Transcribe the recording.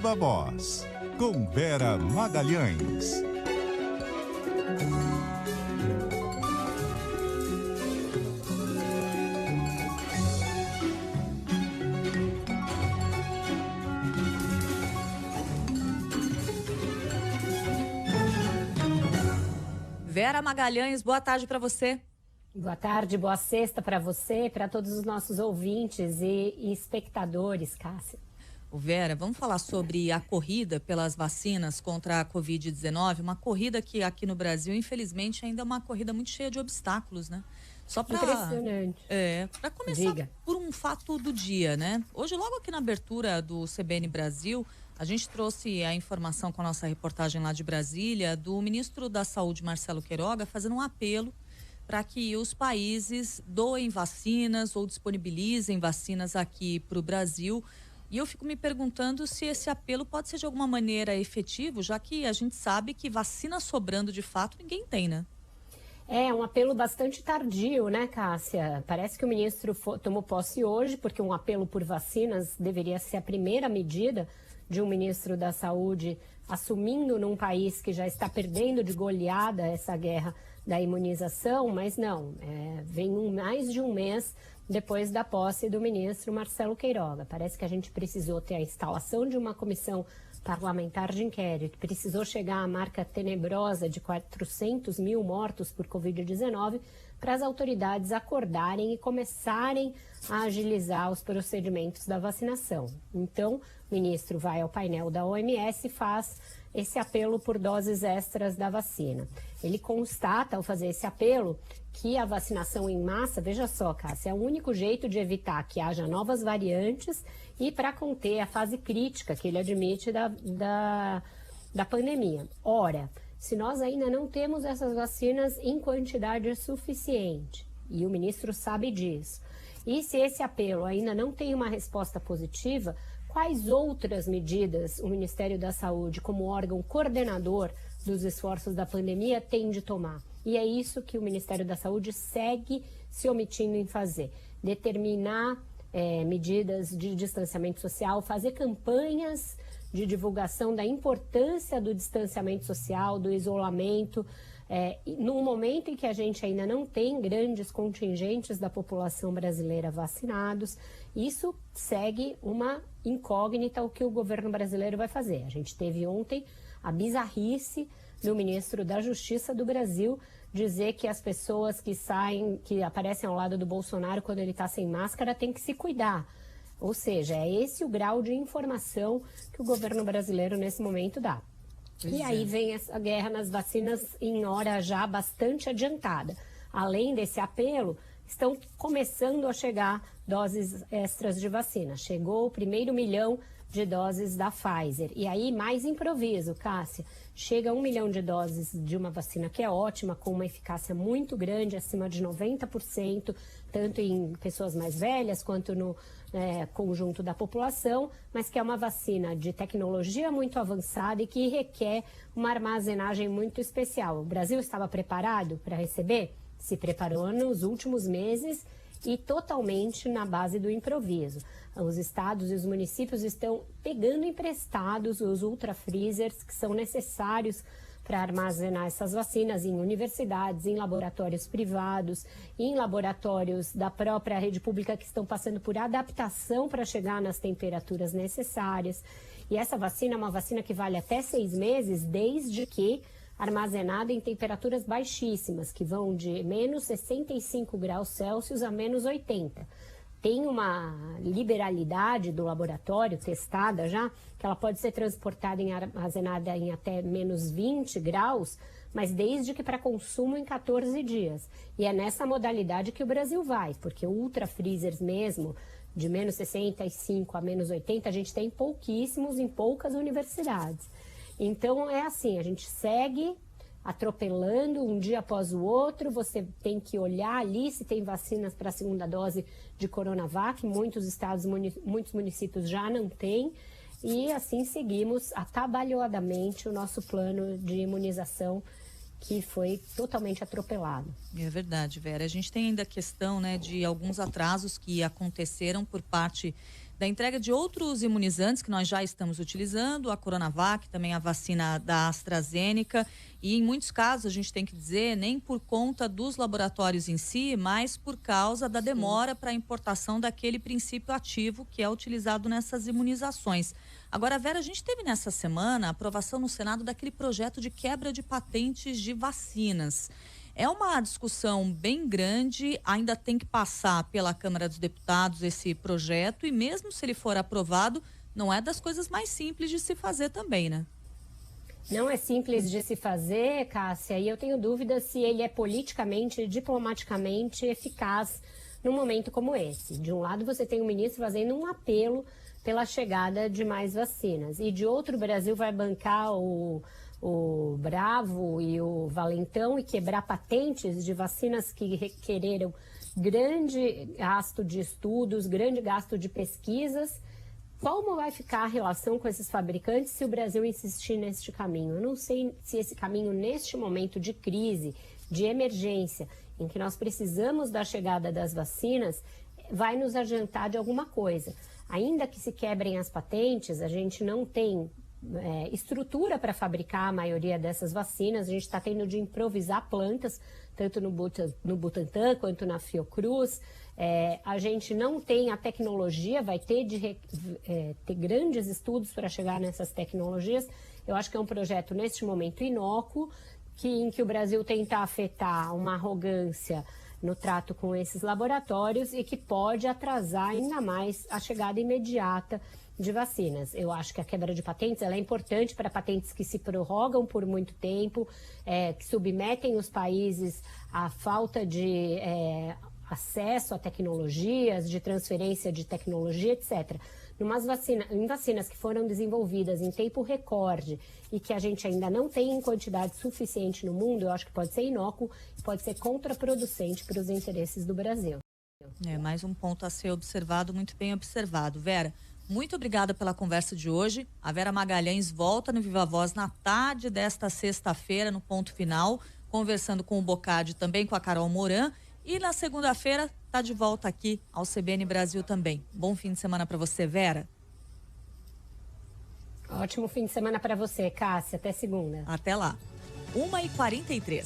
Viva Voz, com Vera Magalhães. Vera Magalhães, boa tarde para você. Boa tarde, boa sexta para você e para todos os nossos ouvintes e espectadores, Cássia. Vera, vamos falar sobre a corrida pelas vacinas contra a Covid-19, uma corrida que aqui no Brasil, infelizmente, ainda é uma corrida muito cheia de obstáculos, né? Só para Impressionante. Para começar por um fato do dia, né? Hoje, logo aqui na abertura do CBN Brasil, a gente trouxe a informação com a nossa reportagem lá de Brasília do ministro da Saúde, Marcelo Queiroga, fazendo um apelo para que os países doem vacinas ou disponibilizem vacinas aqui para o Brasil. E eu fico me perguntando se esse apelo pode ser de alguma maneira efetivo, já que a gente sabe que vacina sobrando de fato ninguém tem, né? É um apelo bastante tardio, né, Cássia? Parece que o ministro tomou posse hoje, porque um apelo por vacinas deveria ser a primeira medida de um ministro da Saúde assumindo num país que já está perdendo de goleada essa guerra da imunização, mas não, vem mais de um mês depois da posse do ministro Marcelo Queiroga. Parece que a gente precisou ter a instalação de uma comissão parlamentar de inquérito, precisou chegar à marca tenebrosa de 400 mil mortos por Covid-19 para as autoridades acordarem e começarem a agilizar os procedimentos da vacinação. Então, o ministro vai ao painel da OMS e faz esse apelo por doses extras da vacina. Ele constata, ao fazer esse apelo, que a vacinação em massa, veja só, Cássia, é o único jeito de evitar que haja novas variantes e para conter a fase crítica que ele admite da pandemia. Ora, se nós ainda não temos essas vacinas em quantidade suficiente, e o ministro sabe disso, e se esse apelo ainda não tem uma resposta positiva, quais outras medidas o Ministério da Saúde, como órgão coordenador dos esforços da pandemia, tem de tomar? E é isso que o Ministério da Saúde segue se omitindo em fazer. Determinar medidas de distanciamento social, fazer campanhas de divulgação da importância do distanciamento social, do isolamento, num momento em que a gente ainda não tem grandes contingentes da população brasileira vacinados. Isso segue uma incógnita o que o governo brasileiro vai fazer. A gente teve ontem a bizarrice do ministro da Justiça do Brasil dizer que as pessoas que aparecem ao lado do Bolsonaro quando ele está sem máscara têm que se cuidar. Ou seja, é esse o grau de informação que o governo brasileiro nesse momento dá. E aí vem essa guerra nas vacinas em hora já bastante adiantada. Além desse apelo, estão começando a chegar doses extras de vacina. Chegou o primeiro 1 milhão de doses da Pfizer. E aí, mais improviso, Cássia. Chega 1 milhão de doses de uma vacina que é ótima, com uma eficácia muito grande, acima de 90%, tanto em pessoas mais velhas quanto no conjunto da população, mas que é uma vacina de tecnologia muito avançada e que requer uma armazenagem muito especial. O Brasil estava preparado para receber? Se preparou nos últimos meses e totalmente na base do improviso. Os estados e os municípios estão pegando emprestados os ultra-freezers que são necessários para armazenar essas vacinas em universidades, em laboratórios privados, em laboratórios da própria rede pública que estão passando por adaptação para chegar nas temperaturas necessárias. E essa vacina é uma vacina que vale até 6 meses, desde que armazenada em temperaturas baixíssimas, que vão de menos 65 graus Celsius a menos 80. Tem uma liberalidade do laboratório testada já, que ela pode ser transportada e armazenada em até menos 20 graus, mas desde que para consumo em 14 dias. E é nessa modalidade que o Brasil vai, porque ultra freezers mesmo, de menos 65 a menos 80, a gente tem pouquíssimos em poucas universidades. Então é assim, a gente segue atropelando um dia após o outro. Você tem que olhar ali se tem vacinas para a segunda dose de Coronavac. Muitos estados, muitos municípios já não têm. E assim seguimos atabalhoadamente o nosso plano de imunização, que foi totalmente atropelado. É verdade, Vera. A gente tem ainda a questão, né, de alguns atrasos que aconteceram por parte da entrega de outros imunizantes que nós já estamos utilizando, a Coronavac, também a vacina da AstraZeneca, e em muitos casos a gente tem que dizer, nem por conta dos laboratórios em si, mas por causa da demora para a importação daquele princípio ativo que é utilizado nessas imunizações. Agora, Vera, a gente teve nessa semana a aprovação no Senado daquele projeto de quebra de patentes de vacinas. É uma discussão bem grande, ainda tem que passar pela Câmara dos Deputados esse projeto e mesmo se ele for aprovado, não é das coisas mais simples de se fazer também, né? Não é simples de se fazer, Cássia, e eu tenho dúvida se ele é politicamente e diplomaticamente eficaz num momento como esse. De um lado, você tem o ministro fazendo um apelo pela chegada de mais vacinas, e de outro, o Brasil vai bancar o Bravo e o Valentão e quebrar patentes de vacinas que requereram grande gasto de estudos, grande gasto de pesquisas. Como vai ficar a relação com esses fabricantes se o Brasil insistir neste caminho? Eu não sei se esse caminho, neste momento de crise, de emergência, em que nós precisamos da chegada das vacinas, vai nos adiantar de alguma coisa. Ainda que se quebrem as patentes, a gente não tem estrutura para fabricar a maioria dessas vacinas. A gente está tendo de improvisar plantas, tanto no Butantan quanto na Fiocruz. A gente não tem a tecnologia, vai ter de ter grandes estudos para chegar nessas tecnologias. Eu acho que é um projeto, neste momento, inócuo, em que o Brasil tenta afetar uma arrogância no trato com esses laboratórios e que pode atrasar ainda mais a chegada imediata de vacinas. Eu acho que a quebra de patentes ela é importante para patentes que se prorrogam por muito tempo, que submetem os países à falta de acesso a tecnologias, de transferência de tecnologia, etc. Em vacinas que foram desenvolvidas em tempo recorde e que a gente ainda não tem em quantidade suficiente no mundo, eu acho que pode ser inócuo e pode ser contraproducente para os interesses do Brasil. Mais um ponto a ser observado, muito bem observado. Vera, muito obrigada pela conversa de hoje. A Vera Magalhães volta no Viva Voz na tarde desta sexta-feira, no ponto final, conversando com o Bocardi, também com a Carol Moran. E na segunda-feira está de volta aqui ao CBN Brasil também. Bom fim de semana para você, Vera. Ótimo fim de semana para você, Cássia. Até segunda. Até lá. 1h43.